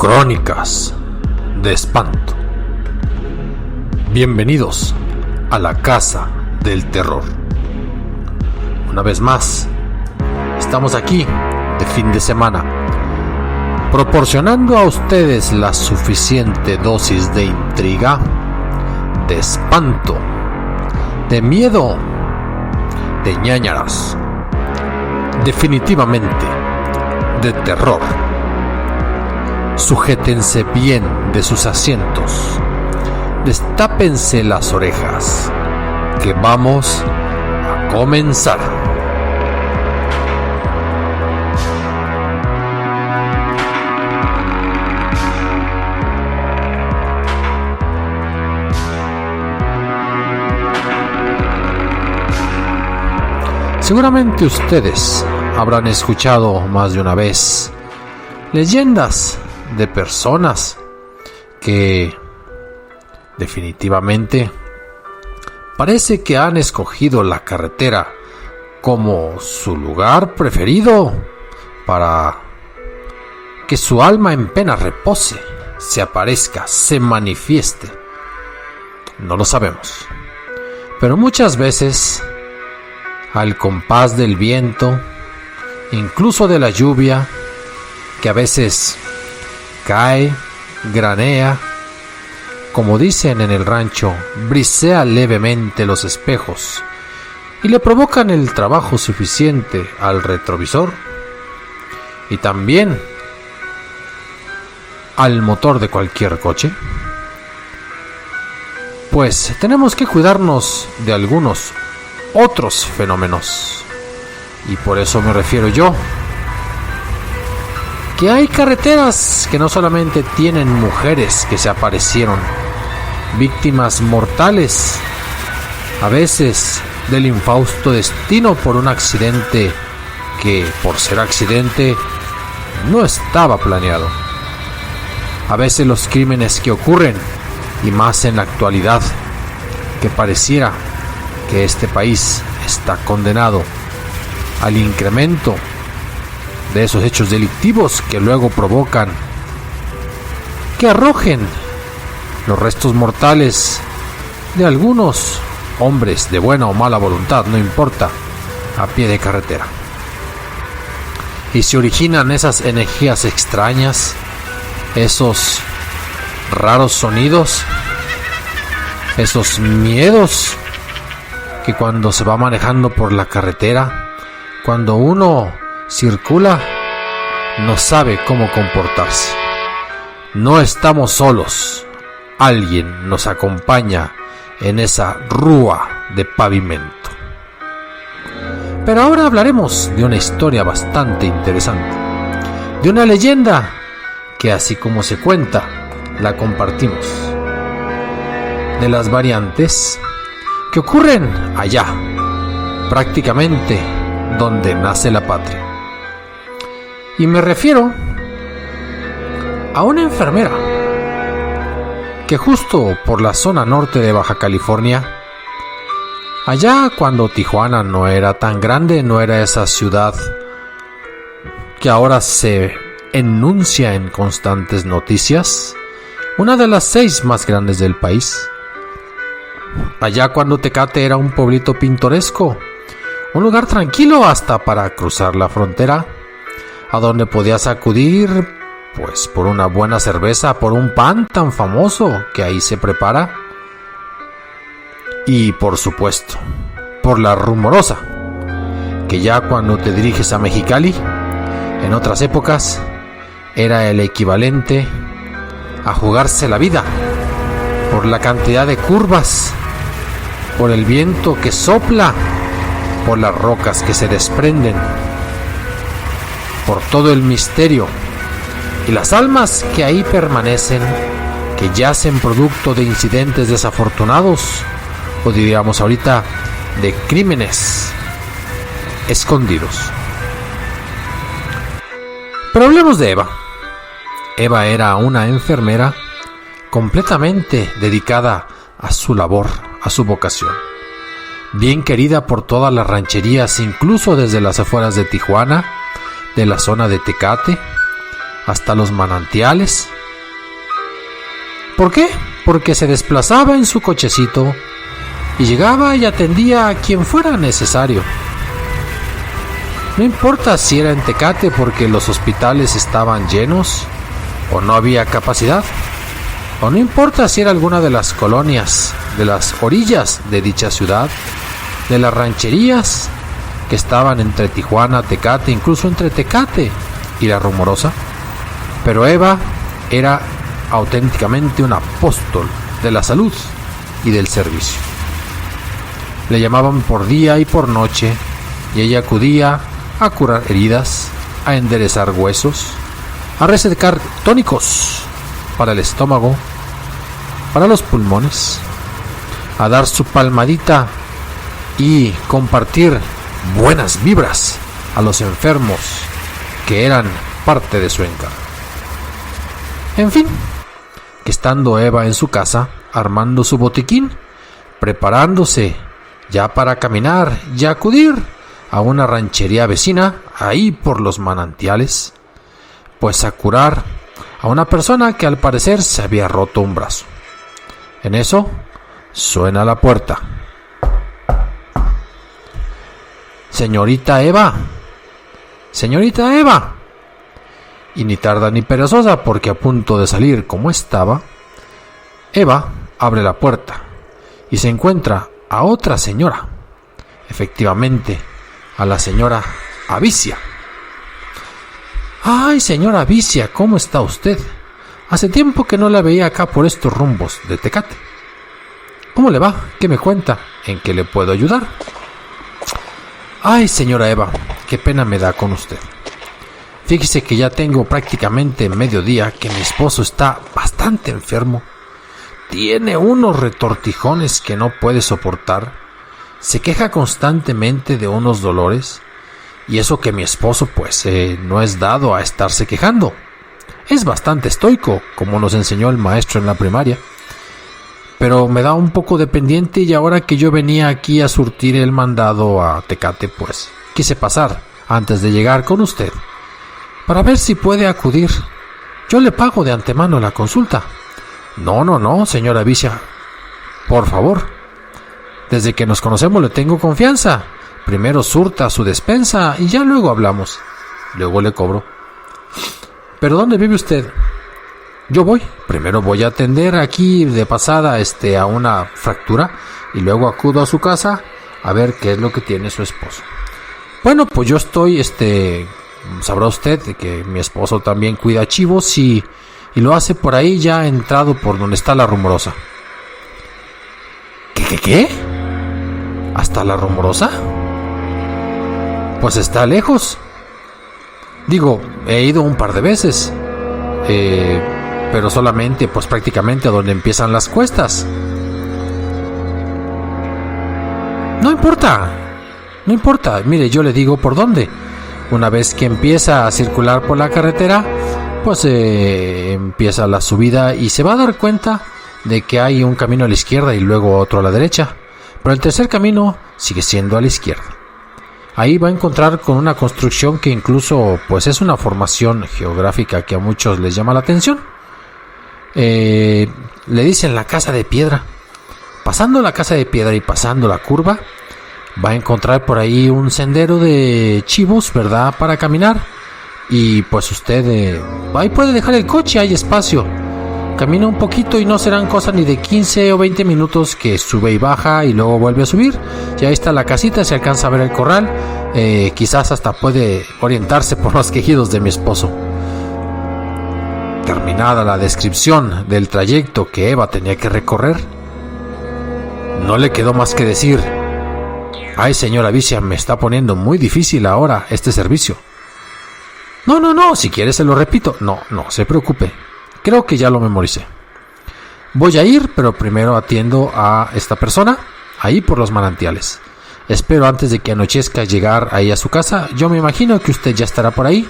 Crónicas de espanto. Bienvenidos a la casa del terror. Una vez más, estamos aquí de fin de semana, proporcionando a ustedes la suficiente dosis de intriga, de espanto, de miedo, de ñáñaras, definitivamente de terror. Sujétense bien de sus asientos, destápense las orejas, que vamos a comenzar. Seguramente ustedes habrán escuchado más de una vez leyendas de personas que definitivamente parece que han escogido la carretera como su lugar preferido para que su alma en pena repose, se aparezca, se manifieste. No lo sabemos, pero muchas veces al compás del viento, incluso de la lluvia, que a veces cae, granea, como dicen en el rancho, brisea levemente los espejos y le provocan el trabajo suficiente al retrovisor y también al motor de cualquier coche. Pues tenemos que cuidarnos de algunos otros fenómenos, y por eso me refiero yo que hay carreteras que no solamente tienen mujeres que se aparecieron, víctimas mortales, a veces del infausto destino por un accidente que, por ser accidente, no estaba planeado. A veces los crímenes que ocurren, y más en la actualidad, que pareciera que este país está condenado al incremento de esos hechos delictivos que luego provocan que arrojen los restos mortales de algunos hombres de buena o mala voluntad, no importa, a pie de carretera. Y se originan esas energías extrañas, esos raros sonidos, esos miedos que cuando se va manejando por la carretera, cuando uno circula, no sabe cómo comportarse. No estamos solos, alguien nos acompaña en esa rúa de pavimento. Pero ahora hablaremos de una historia bastante interesante, de una leyenda que, así como se cuenta, la compartimos, de las variantes que ocurren allá, prácticamente donde nace la patria. Y me refiero a una enfermera que justo por la zona norte de Baja California, allá cuando Tijuana no era tan grande, no era esa ciudad que ahora se enuncia en constantes noticias, una de las 6 más grandes del país. Allá cuando Tecate era un pueblito pintoresco, un lugar tranquilo hasta para cruzar la frontera, a donde podías acudir pues por una buena cerveza, por un pan tan famoso que ahí se prepara, y por supuesto por la Rumorosa, que ya cuando te diriges a Mexicali en otras épocas era el equivalente a jugarse la vida, por la cantidad de curvas, por el viento que sopla, por las rocas que se desprenden, por todo el misterio y las almas que ahí permanecen, que yacen producto de incidentes desafortunados, o diríamos ahorita de crímenes escondidos. Pero hablemos de Eva. Eva era una enfermera completamente dedicada a su labor, a su vocación. Bien querida por todas las rancherías, incluso desde las afueras de Tijuana, de la zona de Tecate, hasta los manantiales. ¿Por qué? Porque se desplazaba en su cochecito y llegaba y atendía a quien fuera necesario. No importa si era en Tecate porque los hospitales estaban llenos o no había capacidad, o no importa si era alguna de las colonias de las orillas de dicha ciudad, de las rancherías que estaban entre Tijuana, Tecate, incluso entre Tecate y La Rumorosa. Pero Eva era auténticamente un apóstol de la salud y del servicio. Le llamaban por día y por noche y ella acudía a curar heridas, a enderezar huesos, a recetar tónicos para el estómago, para los pulmones, a dar su palmadita y compartir buenas vibras a los enfermos que eran parte de su encargo. En fin, que estando Eva en su casa, armando su botiquín, preparándose ya para caminar y acudir a una ranchería vecina, ahí por los manantiales, pues a curar a una persona que al parecer se había roto un brazo. En eso, suena la puerta. Señorita Eva, señorita Eva. Y ni tarda ni perezosa, porque a punto de salir como estaba, Eva abre la puerta y se encuentra a otra señora, efectivamente, a la señora Avicia. ¡Ay, señora Avicia! ¿Cómo está usted? Hace tiempo que no la veía acá por estos rumbos de Tecate. ¿Cómo le va? ¿Qué me cuenta? ¿En qué le puedo ayudar? ¡Ay, señora Eva! ¡Qué pena me da con usted! Fíjese que ya tengo prácticamente mediodía que mi esposo está bastante enfermo. Tiene unos retortijones que no puede soportar. Se queja constantemente de unos dolores. Y eso que mi esposo pues no es dado a estarse quejando. Es bastante estoico, como nos enseñó el maestro en la primaria. Pero me da un poco de pendiente y ahora que yo venía aquí a surtir el mandado a Tecate, pues quise pasar antes de llegar con usted para ver si puede acudir. Yo le pago de antemano la consulta. No, señora Avicia. Por favor. Desde que nos conocemos le tengo confianza. Primero surta su despensa y ya luego hablamos. Luego le cobro. ¿Pero dónde vive usted? Yo voy. Primero voy a atender aquí de pasada a una fractura y luego acudo a su casa a ver qué es lo que tiene su esposo. Bueno, pues yo estoy, sabrá usted que mi esposo también cuida chivos y lo hace por ahí ya entrado por donde está La Rumorosa. ¿Qué? ¿Hasta La Rumorosa? Pues está lejos. Digo, he ido un par de veces. Pero solamente, pues prácticamente a donde empiezan las cuestas. No importa. Mire, yo le digo por dónde. Una vez que empieza a circular por la carretera, pues empieza la subida y se va a dar cuenta de que hay un camino a la izquierda y luego otro a la derecha. Pero el tercer camino sigue siendo a la izquierda. Ahí va a encontrar con una construcción que incluso pues es una formación geográfica que a muchos les llama la atención. Le dicen la casa de piedra. Pasando la casa de piedra y pasando la curva, va a encontrar por ahí un sendero de chivos, ¿verdad? Para caminar. Y pues usted ahí puede dejar el coche, hay espacio. Camina un poquito y no serán cosas ni de 15 o 20 minutos que sube y baja y luego vuelve a subir. Ya ahí está la casita, se alcanza a ver el corral. Quizás hasta puede orientarse por los quejidos de mi esposo. Terminada la descripción del trayecto que Eva tenía que recorrer, no le quedó más que decir: ay, señora Avicia, me está poniendo muy difícil ahora este servicio. No, si quiere se lo repito. No se preocupe. Creo que ya lo memoricé. Voy a ir, pero primero atiendo a esta persona ahí por los manantiales. Espero antes de que anochezca llegar ahí a su casa. Yo me imagino que usted ya estará por ahí.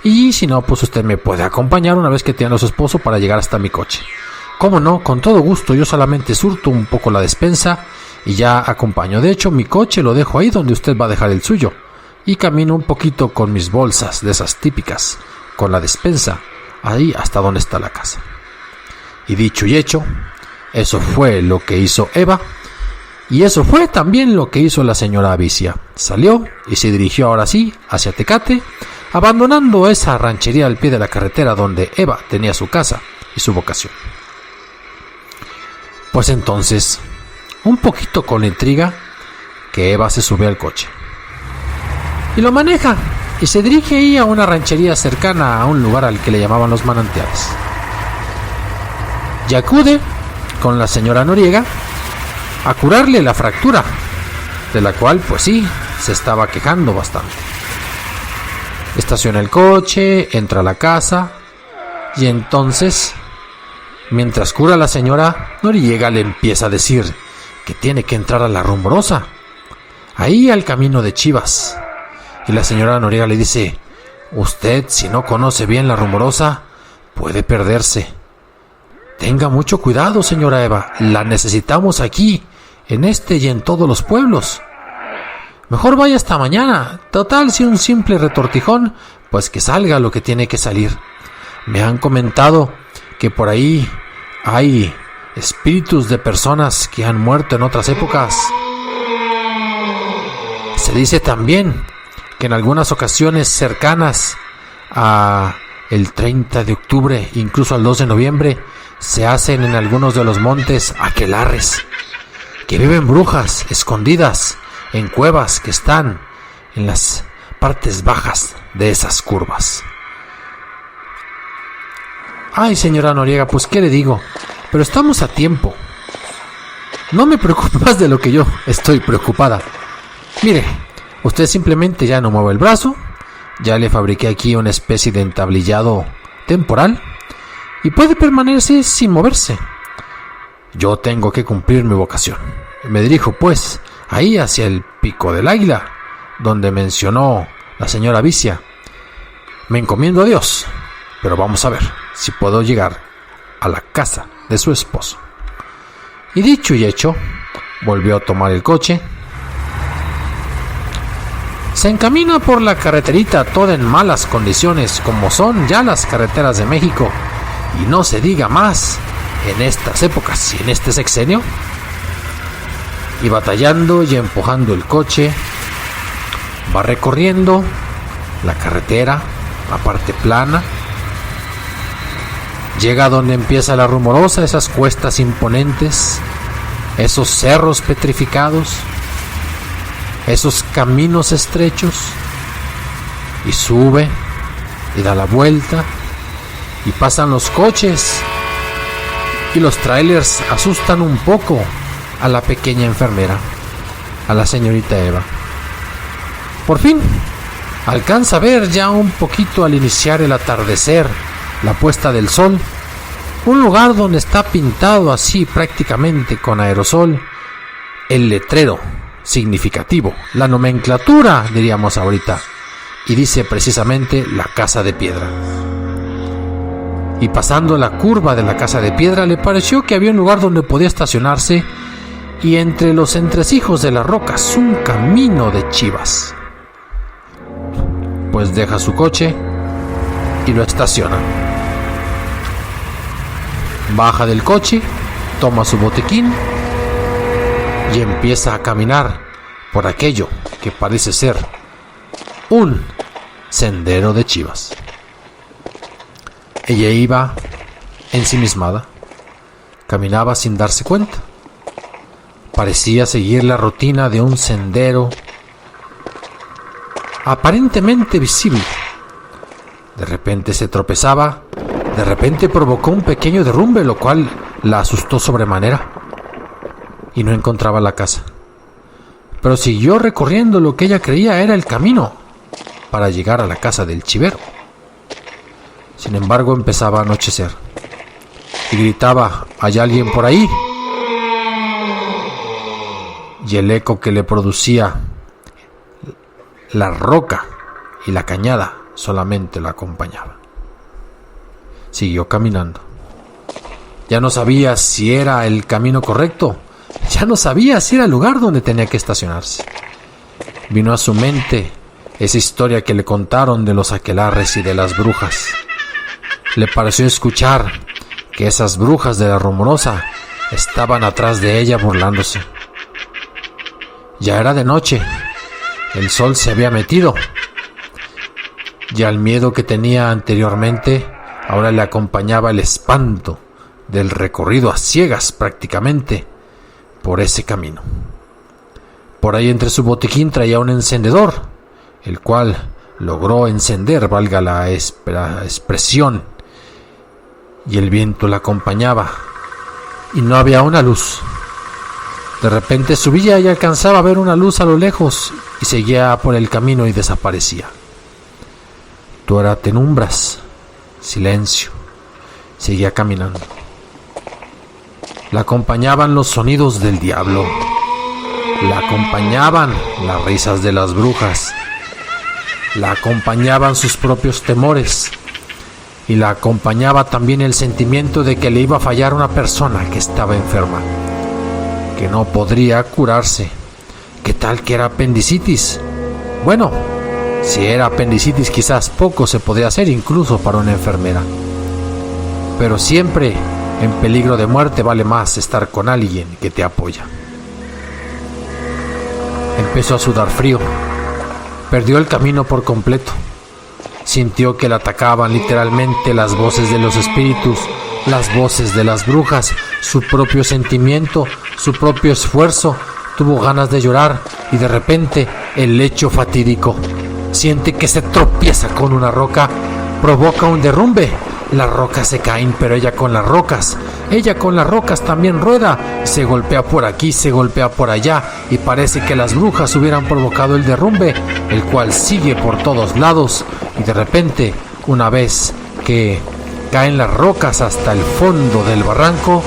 Y si no, pues usted me puede acompañar una vez que tenga a su esposo para llegar hasta mi coche. ¿Cómo no? Con todo gusto. Yo solamente surto un poco la despensa y ya acompaño. De hecho, mi coche lo dejo ahí donde usted va a dejar el suyo. Y camino un poquito con mis bolsas de esas típicas, con la despensa, ahí hasta donde está la casa. Y dicho y hecho, eso fue lo que hizo Eva, y eso fue también lo que hizo la señora Avicia. Salió y se dirigió ahora sí hacia Tecate, abandonando esa ranchería al pie de la carretera donde Eva tenía su casa y su vocación. Pues entonces, un poquito con la intriga, que Eva se sube al coche y lo maneja y se dirige ahí a una ranchería cercana a un lugar al que le llamaban Los Manantiales. Y acude con la señora Noriega a curarle la fractura, de la cual pues sí, se estaba quejando bastante. Estaciona el coche, entra a la casa y entonces, mientras cura a la señora, Noriega le empieza a decir que tiene que entrar a la Rumorosa, ahí al camino de Chivas. Y la señora Noriega le dice: usted, si no conoce bien la Rumorosa, puede perderse. Tenga mucho cuidado, señora Eva, la necesitamos aquí, en este y en todos los pueblos. Mejor vaya hasta mañana. Total, si un simple retortijón, pues que salga lo que tiene que salir. Me han comentado que por ahí hay espíritus de personas que han muerto en otras épocas. Se dice también que en algunas ocasiones cercanas a el 30 de octubre, incluso al 2 de noviembre, se hacen en algunos de los montes aquelarres, que viven brujas escondidas en cuevas que están en las partes bajas de esas curvas. Ay, señora Noriega, pues qué le digo, pero estamos a tiempo. No me preocupe más de lo que yo estoy preocupada. Mire, usted simplemente ya no mueve el brazo, ya le fabriqué aquí una especie de entablillado temporal y puede permanecer sin moverse. Yo tengo que cumplir mi vocación. Me dirijo pues ahí hacia el Pico del Águila, donde mencionó la señora Avicia. Me encomiendo a Dios, pero vamos a ver si puedo llegar a la casa de su esposo. Y dicho y hecho, volvió a tomar el coche. Se encamina por la carreterita toda en malas condiciones, como son ya las carreteras de México, y no se diga más en estas épocas y en este sexenio. Y batallando y empujando el coche, va recorriendo la carretera, la parte plana. Llega a donde empieza la Rumorosa, esas cuestas imponentes, esos cerros petrificados, esos caminos estrechos, y sube y da la vuelta y pasan los coches y los trailers asustan un poco a la pequeña enfermera, a la señorita Eva. Por fin alcanza a ver ya un poquito al iniciar el atardecer, la puesta del sol, un lugar donde está pintado así prácticamente con aerosol el letrero significativo, la nomenclatura diríamos ahorita, y dice precisamente la Casa de Piedra. Y pasando la curva de la Casa de Piedra le pareció que había un lugar donde podía estacionarse, y entre los entresijos de las rocas un camino de chivas. Pues deja su coche y lo estaciona. Baja del coche, toma su botiquín y empieza a caminar por aquello que parece ser un sendero de chivas. Ella iba ensimismada, caminaba sin darse cuenta. Parecía seguir la rutina de un sendero aparentemente visible. De repente se tropezaba, de repente provocó un pequeño derrumbe, lo cual la asustó sobremanera y no encontraba la casa. Pero siguió recorriendo lo que ella creía era el camino para llegar a la casa del chivero. Sin embargo, empezaba a anochecer y gritaba: ¿hay alguien por ahí? Y el eco que le producía la roca y la cañada solamente la acompañaba. Siguió caminando. Ya no sabía si era el camino correcto, ya no sabía si era el lugar donde tenía que estacionarse. Vino a su mente esa historia que le contaron de los aquelarres y de las brujas, le pareció escuchar que esas brujas de la Rumorosa estaban atrás de ella burlándose. Ya era de noche, el sol se había metido, y al miedo que tenía anteriormente, ahora le acompañaba el espanto del recorrido a ciegas prácticamente por ese camino. Por ahí entre su botiquín traía un encendedor, el cual logró encender, valga la expresión, y el viento la acompañaba, y no había una luz. De repente subía y alcanzaba a ver una luz a lo lejos, y seguía por el camino y desaparecía. Todo era penumbras, silencio. Seguía caminando. La acompañaban los sonidos del diablo. La acompañaban las risas de las brujas. La acompañaban sus propios temores. Y la acompañaba también el sentimiento de que le iba a fallar una persona que estaba enferma, que no podría curarse. ¿Qué tal que era apendicitis? Bueno, si era apendicitis quizás poco se podría hacer incluso para una enfermera. Pero siempre en peligro de muerte vale más estar con alguien que te apoya. Empezó a sudar frío. Perdió el camino por completo. Sintió que le atacaban literalmente las voces de los espíritus, las voces de las brujas, su propio sentimiento, su propio esfuerzo. Tuvo ganas de llorar y de repente el hecho fatídico. Siente que se tropieza con una roca, provoca un derrumbe. Las rocas se caen, pero ella con las rocas también rueda, se golpea por aquí, se golpea por allá, y parece que las brujas hubieran provocado el derrumbe, el cual sigue por todos lados, y de repente, una vez que caen las rocas hasta el fondo del barranco,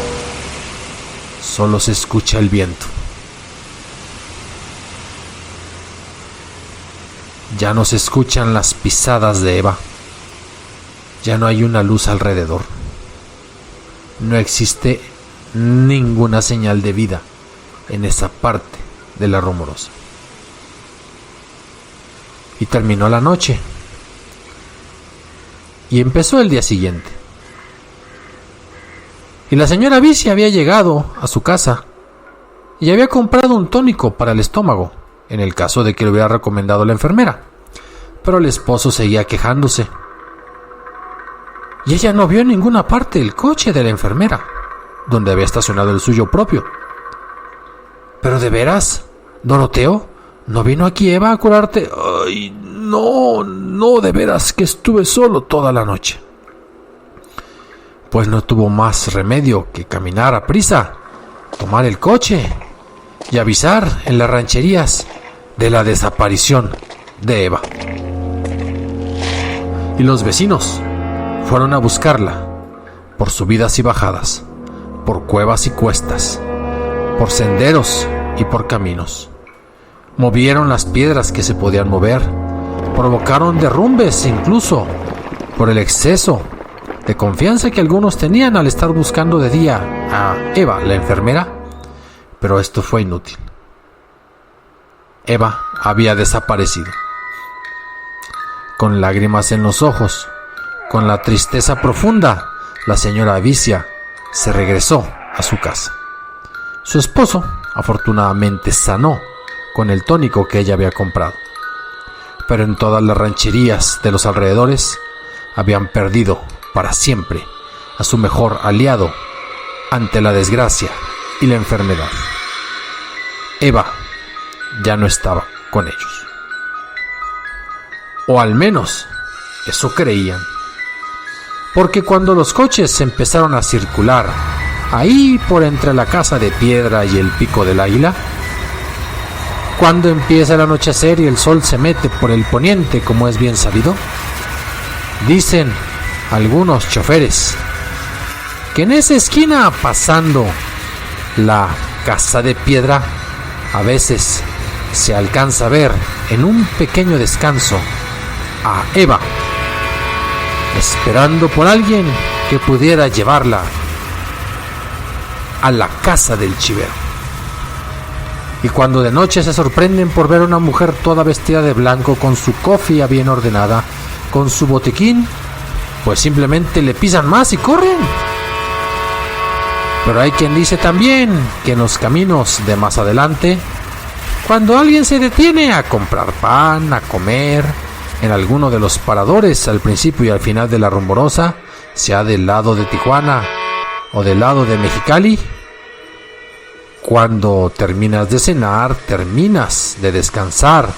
solo se escucha el viento. Ya no se escuchan las pisadas de Eva. Ya no hay una luz alrededor. No existe ninguna señal de vida en esa parte de la Rumorosa. Y terminó la noche. Y empezó el día siguiente. Y la señora Vicia había llegado a su casa y había comprado un tónico para el estómago, en el caso de que le hubiera recomendado la enfermera. Pero el esposo seguía quejándose. Y ella no vio en ninguna parte el coche de la enfermera, donde había estacionado el suyo propio. ¿Pero de veras, Doroteo? ¿No vino aquí Eva a curarte? Ay, no, de veras que estuve solo toda la noche. Pues no tuvo más remedio que caminar a prisa, tomar el coche y avisar en las rancherías de la desaparición de Eva. Y los vecinos fueron a buscarla por subidas y bajadas, por cuevas y cuestas, por senderos y por caminos. Movieron las piedras que se podían mover, provocaron derrumbes incluso por el exceso de confianza que algunos tenían al estar buscando de día a Eva, la enfermera, pero esto fue inútil. Eva había desaparecido. Con lágrimas en los ojos, con la tristeza profunda, la señora Vicia se regresó a su casa. Su esposo, afortunadamente, sanó con el tónico que ella había comprado. Pero en todas las rancherías de los alrededores habían perdido para siempre a su mejor aliado ante la desgracia y la enfermedad. Eva ya no estaba con ellos. O al menos eso creían. Porque cuando los coches empezaron a circular ahí por entre la casa de piedra y el pico del águila, cuando empieza el anochecer y el sol se mete por el poniente, como es bien sabido, dicen algunos choferes que en esa esquina, pasando la casa de piedra, a veces se alcanza a ver en un pequeño descanso a Eva, esperando por alguien que pudiera llevarla a la casa del chivero. Y cuando de noche se sorprenden por ver a una mujer toda vestida de blanco, con su cofia bien ordenada, con su botiquín pues simplemente le pisan más y corren. Pero hay quien dice también que en los caminos de más adelante, cuando alguien se detiene a comprar pan, a comer, en alguno de los paradores al principio y al final de la Rumorosa, sea del lado de Tijuana o del lado de Mexicali, cuando terminas de cenar, terminas de descansar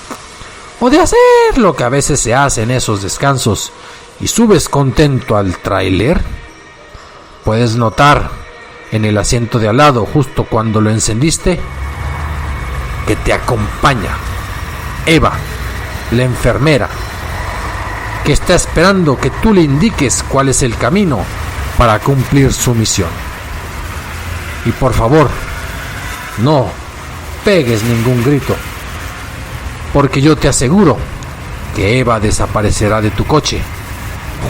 o de hacer lo que a veces se hace en esos descansos y subes contento al tráiler, puedes notar en el asiento de al lado, justo cuando lo encendiste, que te acompaña Eva, la enfermera, que está esperando que tú le indiques cuál es el camino para cumplir su misión. Y por favor, no pegues ningún grito, porque yo te aseguro que Eva desaparecerá de tu coche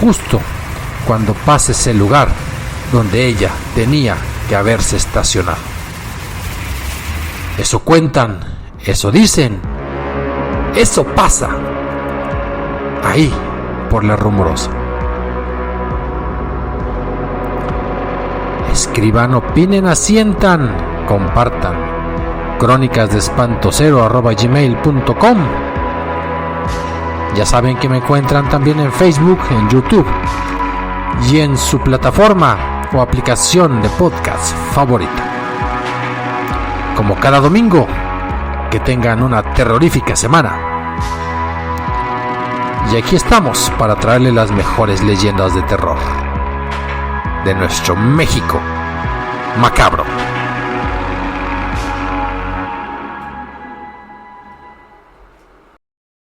justo cuando pases el lugar donde ella tenía que haberse estacionado. Eso cuentan, eso dicen, eso pasa ahí por la Rumorosa. Escriban, opinen, asientan, compartan. crónicasdeespantocero@gmail.com. Ya saben que me encuentran también en Facebook, en YouTube y en su plataforma o aplicación de podcast favorita. Como cada domingo, que tengan una terrorífica semana. Y aquí estamos para traerles las mejores leyendas de terror de nuestro México macabro.